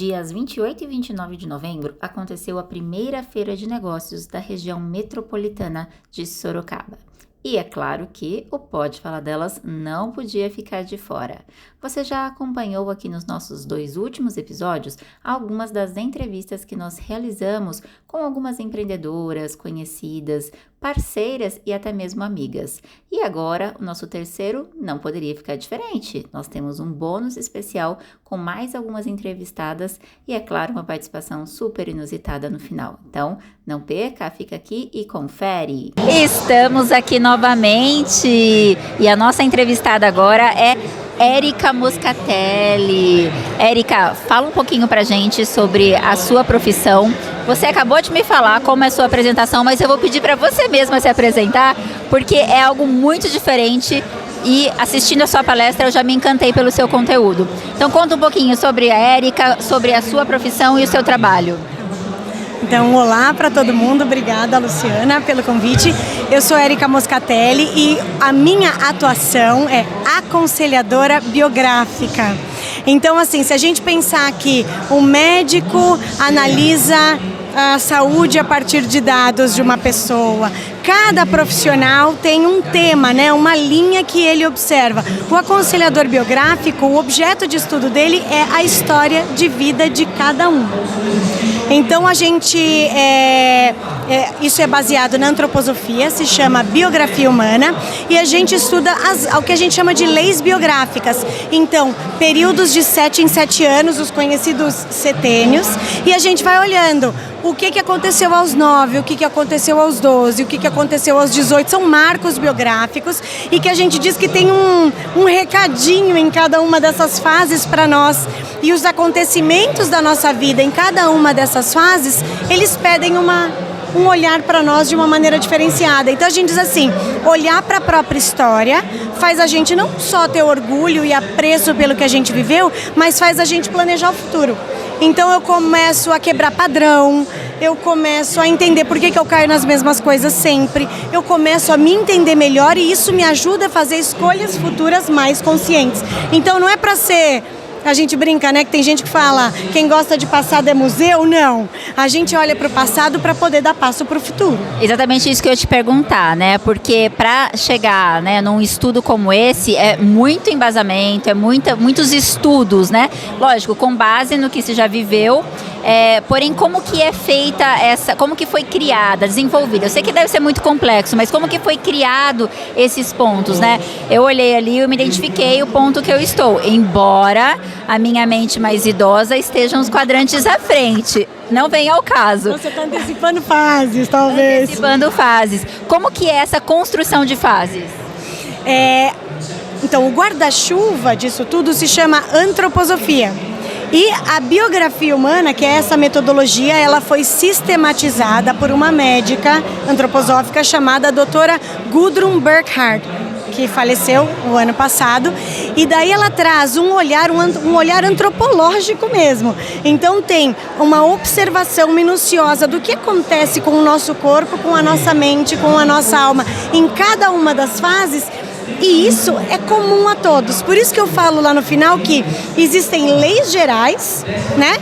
Dias 28 e 29 de novembro aconteceu a primeira feira de negócios da região metropolitana de Sorocaba. E é claro que o Pode Falar Delas não podia ficar de fora. Você já acompanhou aqui nos nossos 2 últimos episódios algumas das entrevistas que nós realizamos com algumas empreendedoras, conhecidas, parceiras e até mesmo amigas. E agora, o nosso terceiro não poderia ficar diferente. Nós temos um bônus especial com mais algumas entrevistadas e, é claro, uma participação super inusitada no final. Então, não perca, fica aqui e confere. Estamos aqui novamente e a nossa entrevistada agora é Érica Moscatelli. Érica, fala um pouquinho pra gente sobre a sua profissão. Você acabou de me falar como é a sua apresentação, mas eu vou pedir para você mesma se apresentar, porque é algo muito diferente e assistindo a sua palestra eu já me encantei pelo seu conteúdo. Então conta um pouquinho sobre a Érica, sobre a sua profissão e o seu trabalho. Então, olá para todo mundo, obrigada Luciana pelo convite. Eu sou Érica Moscatelli e a minha atuação é aconselhadora biográfica. Então, assim, se a gente pensar que o médico analisa a saúde a partir de dados de uma pessoa, cada profissional tem um tema, né, uma linha que ele observa. O aconselhador biográfico, o objeto de estudo dele é a história de vida de cada um. Então a gente, isso é baseado na antroposofia, se chama biografia humana, e a gente estuda o que a gente chama de leis biográficas. Então, períodos de 7 em 7 anos, os conhecidos setênios, e a gente vai olhando o que aconteceu aos 9, o que aconteceu aos 12, o que aconteceu aos 18, são marcos biográficos e que a gente diz que tem um recadinho em cada uma dessas fases para nós. E os acontecimentos da nossa vida em cada uma dessas fases, eles pedem um olhar para nós de uma maneira diferenciada. Então a gente diz assim, olhar para a própria história faz a gente não só ter orgulho e apreço pelo que a gente viveu, mas faz a gente planejar o futuro. Então eu começo a quebrar padrão, eu começo a entender por que eu caio nas mesmas coisas sempre, eu começo a me entender melhor e isso me ajuda a fazer escolhas futuras mais conscientes. Então não é para ser... A gente brinca, né, que tem gente que fala quem gosta de passado é museu. Não, a gente olha para o passado para poder dar passo para o futuro. Exatamente isso que eu ia te perguntar, né, porque para chegar, né, num estudo como esse é muito embasamento, é muitos estudos, né, lógico, com base no que você já viveu, porém como que é feita como que foi criada, desenvolvida, eu sei que deve ser muito complexo, mas como que foi criado esses pontos, né, eu olhei ali e eu me identifiquei o ponto que eu estou, embora a minha mente mais idosa esteja uns quadrantes à frente. Não vem ao caso. Você está antecipando fases, talvez. Antecipando fases. Como que é essa construção de fases? Então, o guarda-chuva disso tudo se chama antroposofia. E a biografia humana, que é essa metodologia, ela foi sistematizada por uma médica antroposófica chamada doutora Gudrun Burkhardt, que faleceu o ano passado, e daí ela traz um olhar antropológico mesmo. Então tem uma observação minuciosa do que acontece com o nosso corpo, com a nossa mente, com a nossa alma, em cada uma das fases, e isso é comum a todos. Por isso que eu falo lá no final que existem leis gerais, né?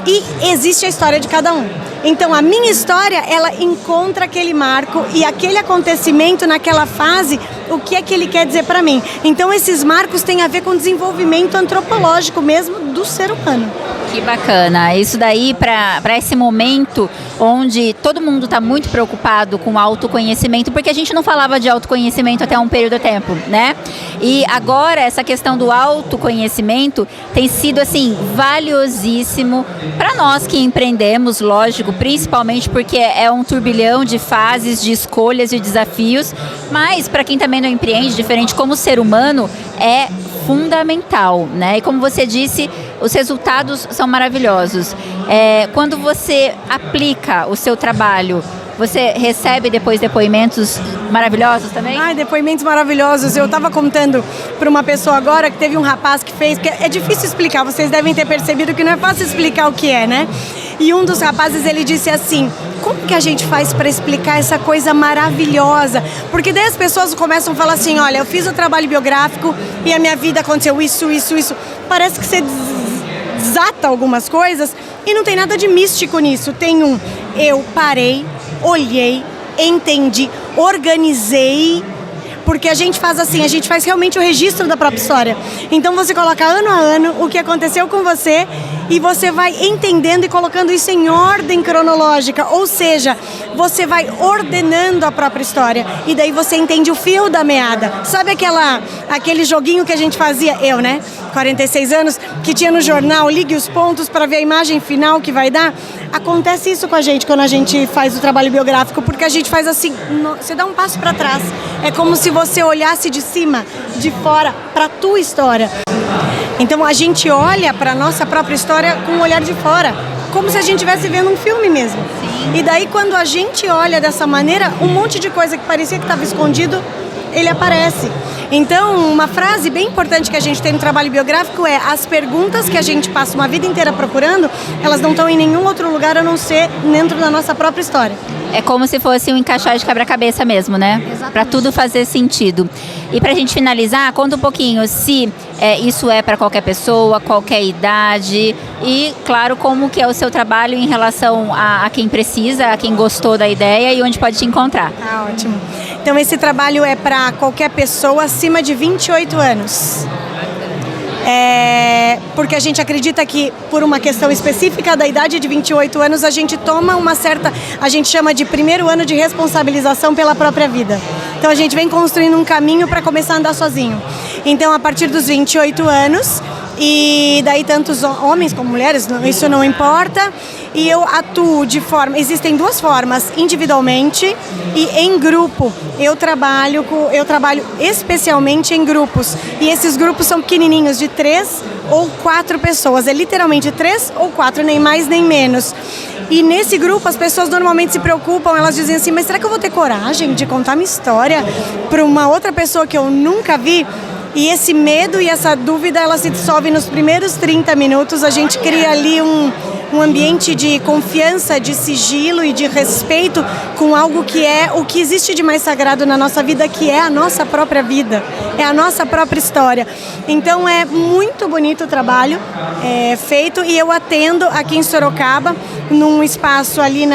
E existe a história de cada um. Então a minha história, ela encontra aquele marco e aquele acontecimento naquela fase, o que é que ele quer dizer para mim. Então esses marcos têm a ver com o desenvolvimento antropológico mesmo do ser humano. Que bacana, isso daí para esse momento onde todo mundo está muito preocupado com autoconhecimento, porque a gente não falava de autoconhecimento até um período de tempo, né? E agora essa questão do autoconhecimento tem sido assim valiosíssimo para nós que empreendemos, lógico, principalmente porque é um turbilhão de fases, de escolhas e desafios, mas para quem também não empreende, diferente como ser humano, é fundamental, né? E como você disse, os resultados são maravilhosos. Quando você aplica o seu trabalho, você recebe depois depoimentos maravilhosos também? Depoimentos maravilhosos. Eu estava contando para uma pessoa agora que teve um rapaz que fez, que é difícil explicar, vocês devem ter percebido que não é fácil explicar o que é, né? E um dos rapazes, ele disse assim, como que a gente faz para explicar essa coisa maravilhosa? Porque daí as pessoas começam a falar assim, olha, eu fiz o trabalho biográfico e a minha vida aconteceu isso. Parece que você desata algumas coisas e não tem nada de místico nisso. Tem eu parei, olhei, entendi, organizei, porque a gente faz assim, a gente faz realmente o registro da própria história. Então você coloca ano a ano o que aconteceu com você e você vai entendendo e colocando isso em ordem cronológica, ou seja, você vai ordenando a própria história e daí você entende o fio da meada. Sabe aquele joguinho que a gente fazia, 46 anos, que tinha no jornal, ligue os pontos para ver a imagem final que vai dar? Acontece isso com a gente quando a gente faz o trabalho biográfico, porque a gente faz assim, você dá um passo para trás. É como se você olhasse de cima, de fora, para a tua história. Então a gente olha para a nossa própria história com o olhar de fora, como se a gente estivesse vendo um filme mesmo. Sim. E daí quando a gente olha dessa maneira, um monte de coisa que parecia que estava escondido, ele aparece. Então, uma frase bem importante que a gente tem no trabalho biográfico é: as perguntas que a gente passa uma vida inteira procurando, elas não estão em nenhum outro lugar a não ser dentro da nossa própria história. É como se fosse um encaixar de quebra-cabeça mesmo, né? Para tudo fazer sentido. E pra gente finalizar, conta um pouquinho se isso é para qualquer pessoa, qualquer idade e, claro, como que é o seu trabalho em relação a quem precisa, a quem gostou da ideia e onde pode te encontrar. Ah, ótimo. Então esse trabalho é para qualquer pessoa acima de 28 anos. Porque a gente acredita que, por uma questão específica da idade de 28 anos, a gente toma a gente chama de primeiro ano de responsabilização pela própria vida. Então a gente vem construindo um caminho para começar a andar sozinho. Então a partir dos 28 anos, e daí tantos homens como mulheres, isso não importa, e eu atuo existem duas formas, individualmente e em grupo. Eu trabalho especialmente em grupos, e esses grupos são pequenininhos, de 3 ou 4 pessoas, é literalmente 3 ou 4, nem mais nem menos. E nesse grupo as pessoas normalmente se preocupam, elas dizem assim: mas será que eu vou ter coragem de contar minha história para uma outra pessoa que eu nunca vi? E esse medo e essa dúvida, ela se dissolve nos primeiros 30 minutos. A gente cria ali um ambiente de confiança, de sigilo e de respeito com algo que é o que existe de mais sagrado na nossa vida, que é a nossa própria vida, é a nossa própria história. Então é muito bonito o trabalho feito, e eu atendo aqui em Sorocaba, num espaço ali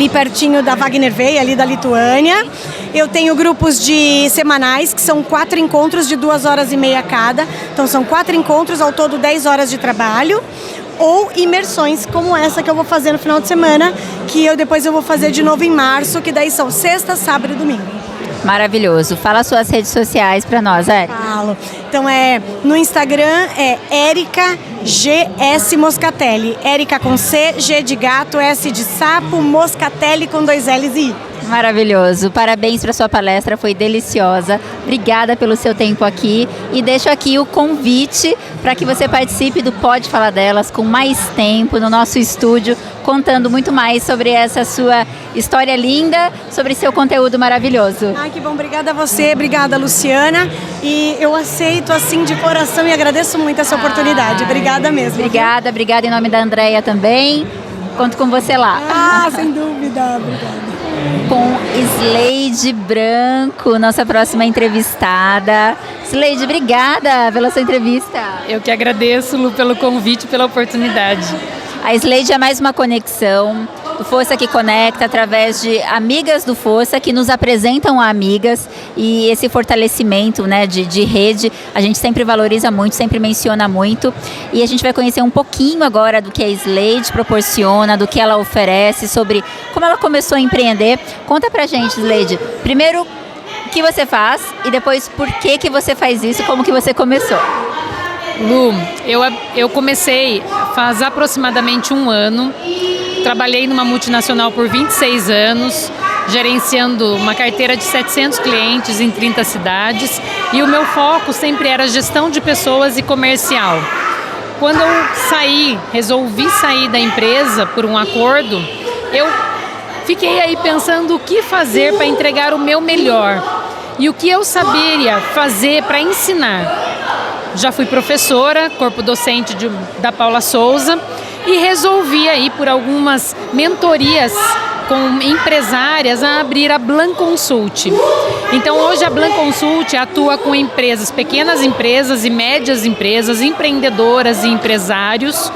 pertinho da Wagner Vei, ali da Lituânia. Eu tenho grupos semanais, que são 4 encontros de 2h30 cada. Então são 4 encontros, ao todo 10 horas de trabalho. Ou imersões como essa que eu vou fazer no final de semana, que depois eu vou fazer de novo em março, que daí são sexta, sábado e domingo. Maravilhoso. Fala suas redes sociais para nós, Érica. Falo. Então no Instagram é Érica GS Moscatelli. Érica com C, G de gato, S de sapo, Moscatelli com 2 L's e I. Maravilhoso. Parabéns para sua palestra, foi deliciosa. Obrigada pelo seu tempo aqui e deixo aqui o convite para que você participe do Pode Falar Delas com mais tempo no nosso estúdio, contando muito mais sobre essa sua história linda, sobre seu conteúdo maravilhoso. Ai, que bom. Obrigada a você, obrigada, Luciana. E eu aceito assim de coração e agradeço muito essa oportunidade. Obrigada mesmo. Obrigada em nome da Andréia também. Conto com você lá. Sem dúvida. Obrigada. Com Sleide Branco, nossa próxima entrevistada. Sleide, obrigada pela sua entrevista. Eu que agradeço, Lu, pelo convite e pela oportunidade. A Sleide é mais uma conexão do Força que Conecta, através de amigas do Força que nos apresentam a amigas, e esse fortalecimento, né, de rede a gente sempre valoriza muito, sempre menciona muito, e a gente vai conhecer um pouquinho agora do que a Sleide proporciona, do que ela oferece, sobre como ela começou a empreender. Conta pra gente, Sleide, primeiro o que você faz e depois por que você faz isso, como que você começou. Lu, eu comecei faz aproximadamente 1 ano. Trabalhei numa multinacional por 26 anos, gerenciando uma carteira de 700 clientes em 30 cidades, e o meu foco sempre era gestão de pessoas e comercial. Quando eu resolvi sair da empresa por um acordo, eu fiquei aí pensando o que fazer para entregar o meu melhor e o que eu saberia fazer para ensinar. Já fui professora, corpo docente da Paula Souza, e resolvi aí por algumas mentorias com empresárias a abrir a Blan Consult. Então hoje a Blan Consult atua com empresas, pequenas empresas e médias empresas, empreendedoras e empresários,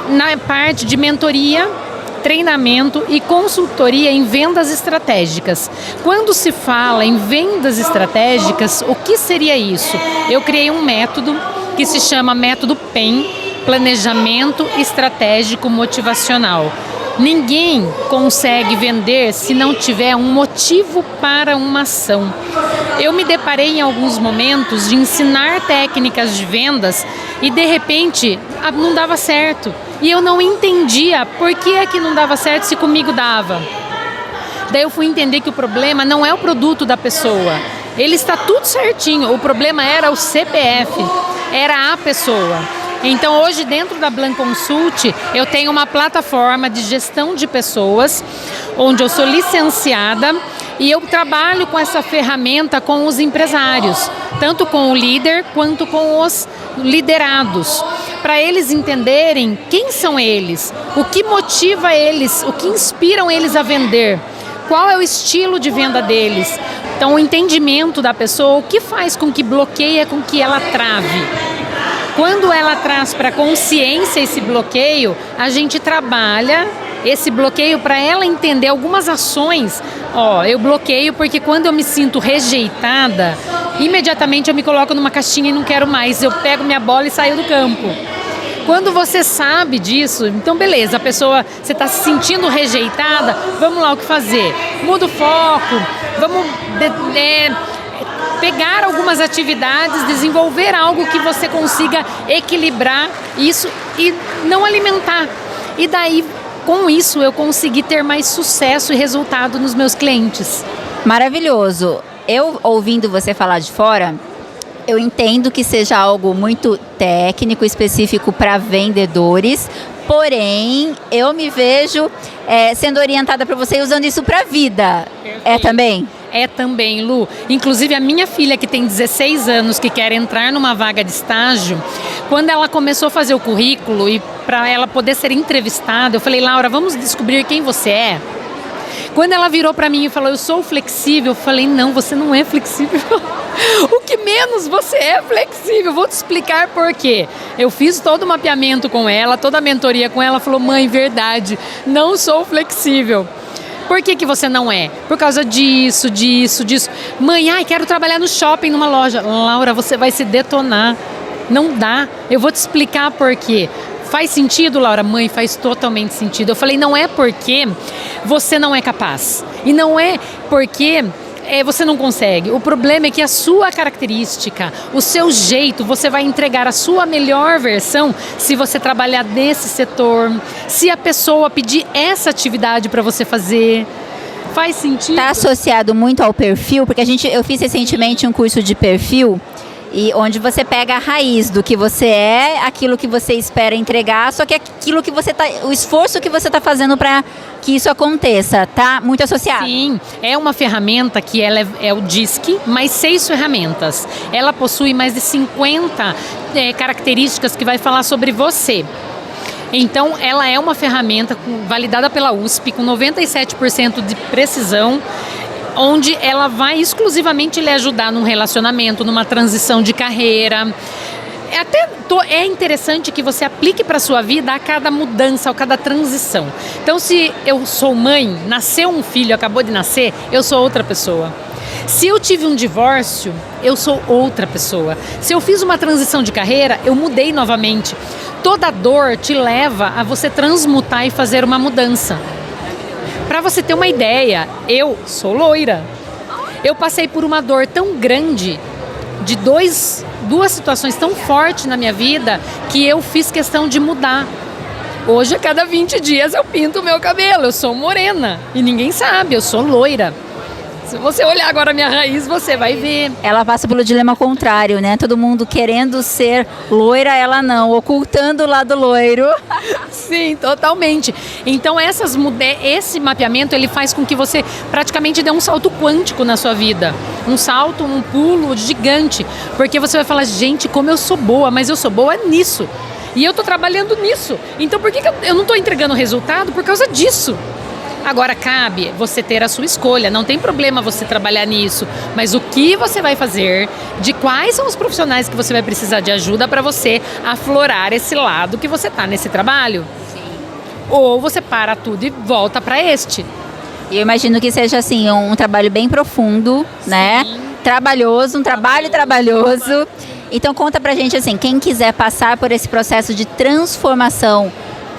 na parte de mentoria, treinamento e consultoria em vendas estratégicas. Quando se fala em vendas estratégicas, o que seria isso? Eu criei um método que se chama método PEM, Planejamento Estratégico Motivacional. Ninguém consegue vender se não tiver um motivo para uma ação. Eu me deparei em alguns momentos de ensinar técnicas de vendas e de repente não dava certo. E eu não entendia por que é que não dava certo se comigo dava. Daí eu fui entender que o problema não é o produto da pessoa. Ele está tudo certinho. O problema era o CPF, era a pessoa. Então hoje dentro da Blan Consult eu tenho uma plataforma de gestão de pessoas, onde eu sou licenciada e eu trabalho com essa ferramenta com os empresários, tanto com o líder quanto com os liderados, para eles entenderem quem são eles, o que motiva eles, o que inspiram eles a vender, qual é o estilo de venda deles. Então o entendimento da pessoa, o que faz com que bloqueia, com que ela trave. Quando ela traz para a consciência esse bloqueio, a gente trabalha esse bloqueio para ela entender algumas ações. Eu bloqueio porque quando eu me sinto rejeitada, imediatamente eu me coloco numa caixinha e não quero mais. Eu pego minha bola e saio do campo. Quando você sabe disso, então beleza, a pessoa, você está se sentindo rejeitada, vamos lá, o que fazer? Muda o foco, vamos pegar algumas atividades, desenvolver algo que você consiga equilibrar isso e não alimentar. E daí, com isso, eu consegui ter mais sucesso e resultado nos meus clientes. Maravilhoso. Eu, ouvindo você falar de fora, eu entendo que seja algo muito técnico, específico para vendedores, porém, eu me vejo sendo orientada para você e usando isso para a vida. Perfeito. É também? É também, Lu. Inclusive, a minha filha, que tem 16 anos, que quer entrar numa vaga de estágio, quando ela começou a fazer o currículo e para ela poder ser entrevistada, eu falei, Laura, vamos descobrir quem você é? Quando ela virou para mim e falou, eu sou flexível, eu falei, não, você não é flexível. O que menos você é flexível, vou te explicar por quê. Eu fiz todo o mapeamento com ela, toda a mentoria com ela, falou, mãe, verdade, não sou flexível. Por que você não é? Por causa disso. Mãe, quero trabalhar no shopping, numa loja. Laura, você vai se detonar. Não dá. Eu vou te explicar por quê. Faz sentido, Laura? Mãe, faz totalmente sentido. Eu falei, não é porque você não é capaz. E não é porque você não consegue. O problema é que a sua característica, o seu jeito, você vai entregar a sua melhor versão se você trabalhar nesse setor, se a pessoa pedir essa atividade para você fazer. Faz sentido? Está associado muito ao perfil, porque eu fiz recentemente um curso de perfil, e onde você pega a raiz do que você é, aquilo que você espera entregar, só que aquilo que você o esforço que você está fazendo para que isso aconteça, tá muito associado. Sim, é uma ferramenta que ela é o DISC, mais 6 ferramentas. Ela possui mais de 50 características que vai falar sobre você. Então, ela é uma ferramenta validada pela USP, com 97% de precisão, onde ela vai exclusivamente lhe ajudar num relacionamento, numa transição de carreira. É interessante que você aplique para a sua vida a cada mudança, a cada transição. Então, se eu sou mãe, nasceu um filho, acabou de nascer, eu sou outra pessoa. Se eu tive um divórcio, eu sou outra pessoa. Se eu fiz uma transição de carreira, eu mudei novamente. Toda dor te leva a você transmutar e fazer uma mudança. Para você ter uma ideia, eu sou loira. Eu passei por uma dor tão grande, de duas situações tão fortes na minha vida, que eu fiz questão de mudar. Hoje, a cada 20 dias, eu pinto o meu cabelo. Eu sou morena e ninguém sabe, eu sou loira. Se você olhar agora a minha raiz, você vai ver. Ela passa pelo dilema contrário, né? Todo mundo querendo ser loira, ela não, ocultando o lado loiro. Sim, totalmente. Então, esse mapeamento, ele faz com que você praticamente dê um salto quântico na sua vida. Um salto, um pulo gigante. Porque você vai falar, gente, como eu sou boa, mas eu sou boa nisso. E eu tô trabalhando nisso. Então, por que eu não tô entregando resultado? Por causa disso. Agora, cabe você ter a sua escolha, não tem problema você trabalhar nisso, mas o que você vai fazer, de quais são os profissionais que você vai precisar de ajuda para você aflorar esse lado que você está nesse trabalho. Sim. Ou você para tudo e volta para este. E eu imagino que seja assim, um trabalho bem profundo, sim, né? Trabalhoso, um trabalho trabalhoso. Então conta pra gente assim, quem quiser passar por esse processo de transformação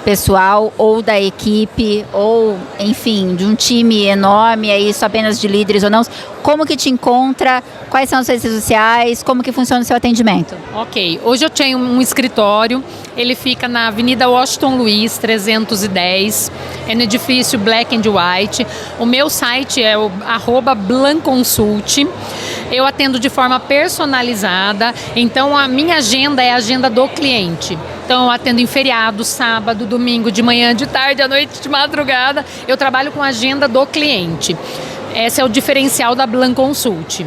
pessoal ou da equipe ou, enfim, de um time enorme, é isso apenas de líderes ou não, como que te encontra, quais são as suas redes sociais, como que funciona o seu atendimento? Ok, hoje eu tenho um escritório, ele fica na Avenida Washington Luiz, 310, é no edifício Black and White. O meu site é o @blanconsult. Eu atendo de forma personalizada, então a minha agenda é a agenda do cliente. Então eu atendo em feriado, sábado, domingo, de manhã, de tarde, à noite, de madrugada. Eu trabalho com a agenda do cliente. Esse é o diferencial da Blanconsult.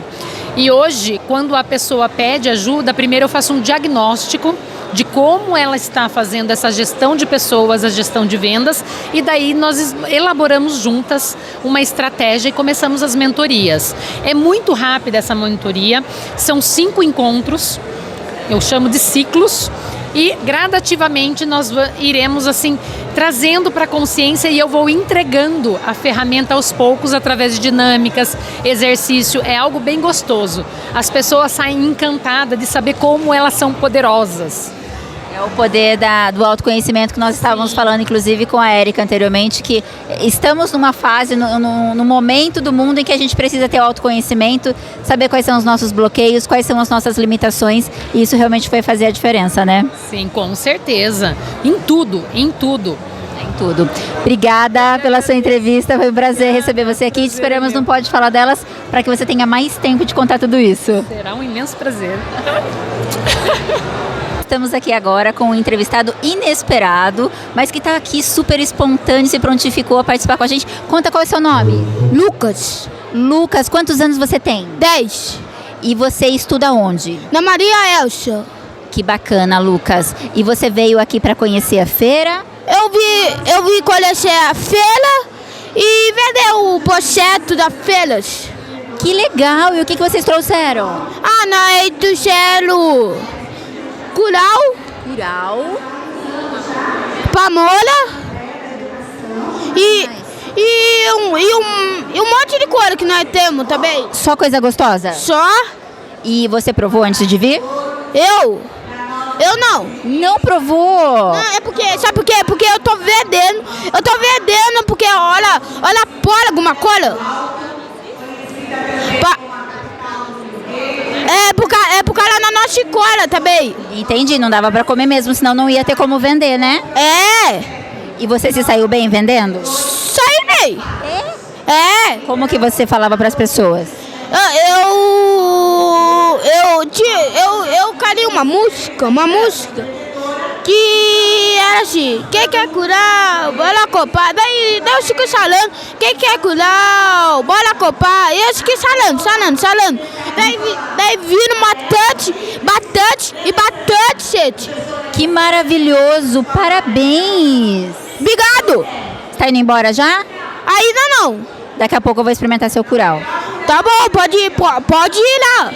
E hoje, quando a pessoa pede ajuda, primeiro eu faço um diagnóstico de como ela está fazendo essa gestão de pessoas, a gestão de vendas, e daí nós elaboramos juntas uma estratégia e começamos as mentorias. É muito rápida essa mentoria, são 5 encontros, eu chamo de ciclos, e gradativamente nós iremos assim trazendo para a consciência e eu vou entregando a ferramenta aos poucos através de dinâmicas, exercício, é algo bem gostoso. As pessoas saem encantadas de saber como elas são poderosas. É o poder do autoconhecimento que nós estávamos falando, inclusive com a Érica anteriormente, que estamos numa fase, no momento do mundo em que a gente precisa ter o autoconhecimento, saber quais são os nossos bloqueios, quais são as nossas limitações, e isso realmente vai fazer a diferença, né? Sim, com certeza. Em tudo, em tudo. Em tudo. Obrigada pela sua entrevista, foi um prazer receber você aqui. Te esperamos no Pode Falar Delas para que você tenha mais tempo de contar tudo isso. Será um imenso prazer. Estamos aqui agora com um entrevistado inesperado, mas que está aqui super espontâneo, se prontificou a participar com a gente. Conta qual é o seu nome. Lucas. Lucas, quantos anos você tem? 10. E você estuda onde? Na Maria Elsa. Que bacana, Lucas. E você veio aqui para conhecer a feira? Eu vim conhecer a feira e vender o projeto das feiras. Que legal! E o que vocês trouxeram? Nós trouxeram curau, pamola e um monte de coisa que nós temos também. Só coisa gostosa? Só. E você provou antes de vir? Eu não. Não provou? Não, sabe por quê? Porque eu tô vendendo porque olha por alguma coisa. É por causa da nossa escola também. Entendi, não dava pra comer mesmo, senão não ia ter como vender, né? É. E você se saiu bem vendendo? Saí bem. É. Como que você falava pras pessoas? Eu queria uma música que era assim, quem quer curar, bora copar. Daí eu fico falando, quem quer curar, bora copar. E eu fiquei falando. Daí viram bastante gente. Que maravilhoso, parabéns. Obrigado. Tá indo embora já? Ainda não. Daqui a pouco eu vou experimentar seu curau. Tá bom, pode ir lá.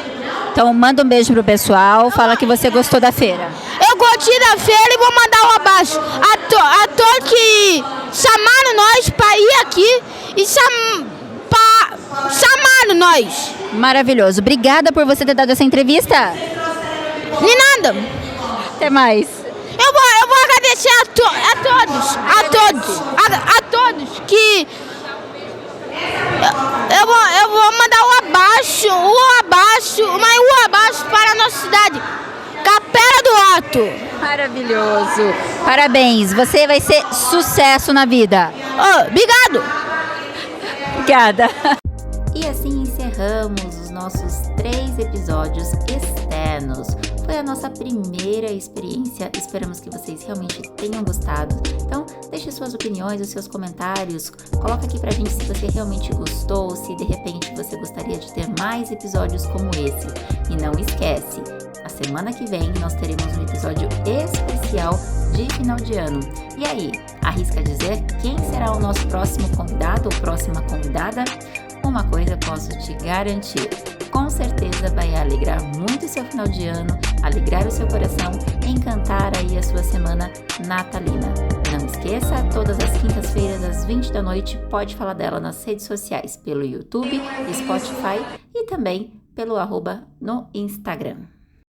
Então manda um beijo pro pessoal, fala que você gostou da feira. Eu gostei da feira e vou mandar um abraço a todos que chamaram nós para ir aqui e chamaram nós. Maravilhoso. Obrigada por você ter dado essa entrevista. De nada. Até mais. Eu vou agradecer a todos que... Eu vou mandar um abraço para a nossa cidade, Capela do Alto. Maravilhoso. Parabéns, você vai ser sucesso na vida. Obrigado. Obrigada. E assim encerramos os nossos 3 episódios externos. Foi a nossa primeira experiência, esperamos que vocês realmente tenham gostado. Então, deixe suas opiniões, os seus comentários, coloca aqui pra gente se você realmente gostou, se de repente você gostaria de ter mais episódios como esse. E não esquece, a semana que vem nós teremos um episódio especial de final de ano. E aí, arrisca dizer quem será o nosso próximo convidado ou próxima convidada? Uma coisa posso te garantir, com certeza vai alegrar muito o seu final de ano, alegrar o seu coração, encantar aí a sua semana natalina. Não esqueça, todas as quintas-feiras às 20 da noite, pode falar dela nas redes sociais, pelo YouTube, Spotify e também pelo @ no Instagram.